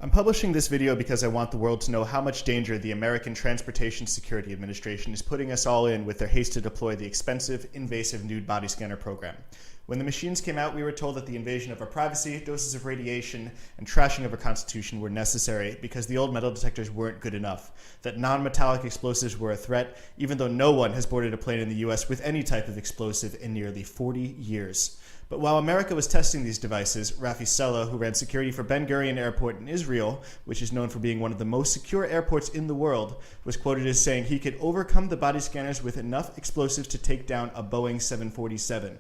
I'm publishing this video because I want the world to know how much danger the American Transportation Security Administration is putting us all in with their haste to deploy the expensive, invasive nude body scanner program. When the machines came out, we were told that the invasion of our privacy, doses of radiation, and trashing of our Constitution were necessary because the old metal detectors weren't good enough, that non-metallic explosives were a threat, even though no one has boarded a plane in the US with any type of explosive in nearly 40 years. But while America was testing these devices, Rafi Sella, who ran security for Ben Gurion Airport in Israel, which is known for being one of the most secure airports in the world, was quoted as saying he could overcome the body scanners with enough explosives to take down a Boeing 747,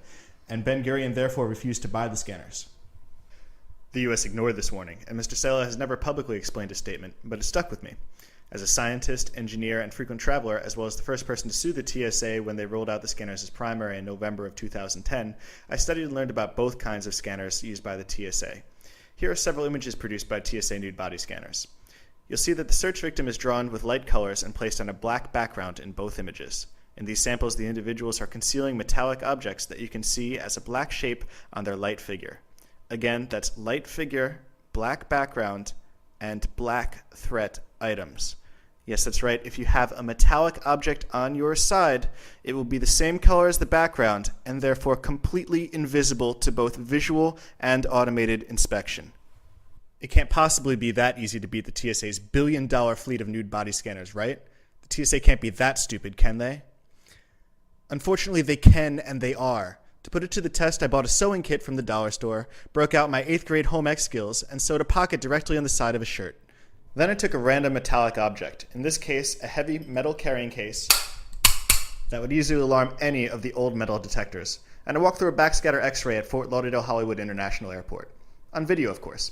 and Ben Gurion therefore refused to buy the scanners. The US ignored this warning, and Mr. Sella has never publicly explained his statement, but it stuck with me. As a scientist, engineer, and frequent traveler, as well as the first person to sue the TSA when they rolled out the scanners as primary in November of 2010, I studied and learned about both kinds of scanners used by the TSA. Here are several images produced by TSA nude body scanners. You'll see that the search victim is drawn with light colors and placed on a black background in both images. In these samples, the individuals are concealing metallic objects that you can see as a black shape on their light figure. Again, that's light figure, black background, and black threat items. Yes, that's right. If you have a metallic object on your side, it will be the same color as the background and therefore completely invisible to both visual and automated inspection. It can't possibly be that easy to beat the TSA's billion-dollar fleet of nude body scanners, right? The TSA can't be that stupid, can they? Unfortunately, they can, and they are. To put it to the test, I bought a sewing kit from the dollar store, broke out my 8th grade home ec skills, and sewed a pocket directly on the side of a shirt. Then I took a random metallic object, in this case a heavy metal carrying case that would easily alarm any of the old metal detectors, and I walked through a backscatter x-ray at Fort Lauderdale Hollywood International Airport. On video, of course.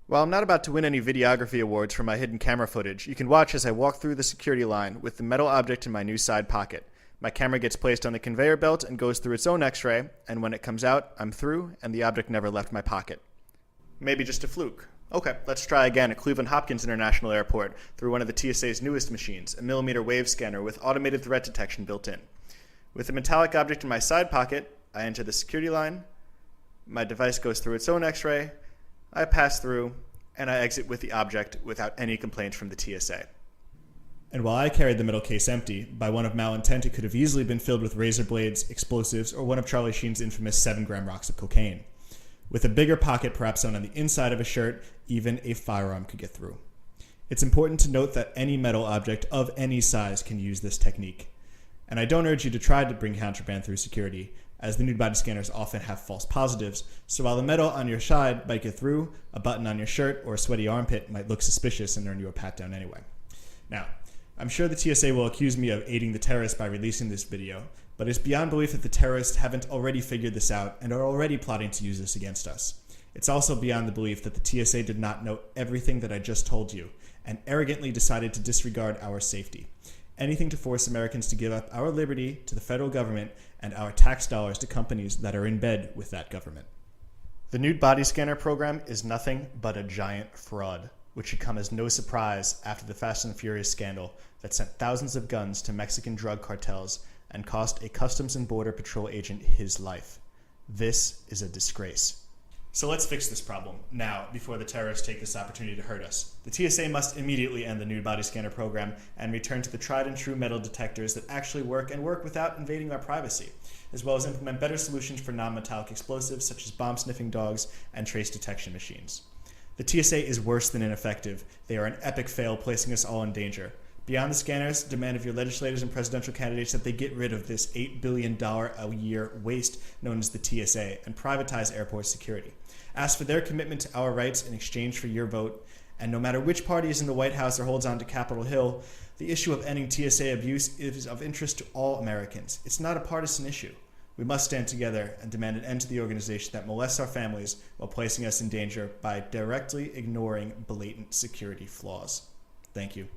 While I'm not about to win any videography awards for my hidden camera footage, you can watch as I walk through the security line with the metal object in my new side pocket. My camera gets placed on the conveyor belt and goes through its own x-ray, and when it comes out, I'm through, and the object never left my pocket. Maybe just a fluke. Okay, let's try again at Cleveland Hopkins International Airport through one of the TSA's newest machines, a millimeter wave scanner with automated threat detection built in. With a metallic object in my side pocket, I enter the security line, my device goes through its own x-ray, I pass through, and I exit with the object without any complaints from the TSA. And while I carried the metal case empty, by one of malintent it could have easily been filled with razor blades, explosives, or one of Charlie Sheen's infamous 7-gram rocks of cocaine. With a bigger pocket perhaps sewn on the inside of a shirt, even a firearm could get through. It's important to note that any metal object of any size can use this technique. And I don't urge you to try to bring contraband through security, as the nude body scanners often have false positives, so while the metal on your side might get through, a button on your shirt or a sweaty armpit might look suspicious and earn you a pat down anyway. Now, I'm sure the TSA will accuse me of aiding the terrorists by releasing this video, but it's beyond belief that the terrorists haven't already figured this out and are already plotting to use this against us. It's also beyond the belief that the TSA did not know everything that I just told you and arrogantly decided to disregard our safety. Anything to force Americans to give up our liberty to the federal government and our tax dollars to companies that are in bed with that government. The nude body scanner program is nothing but a giant fraud, which should come as no surprise after the Fast and Furious scandal that sent thousands of guns to Mexican drug cartels and cost a Customs and Border Patrol agent his life. This is a disgrace. So let's fix this problem now before the terrorists take this opportunity to hurt us. The TSA must immediately end the nude body scanner program and return to the tried and true metal detectors that actually work and work without invading our privacy, as well as implement better solutions for non-metallic explosives such as bomb-sniffing dogs and trace detection machines. The TSA is worse than ineffective. They are an epic fail, placing us all in danger. Beyond the scanners, demand of your legislators and presidential candidates that they get rid of this $8 billion a year waste known as the TSA and privatize airport security. Ask for their commitment to our rights in exchange for your vote, and no matter which party is in the White House or holds on to Capitol Hill, the issue of ending TSA abuse is of interest to all Americans. It's not a partisan issue. We must stand together and demand an end to the organization that molests our families while placing us in danger by directly ignoring blatant security flaws. Thank you.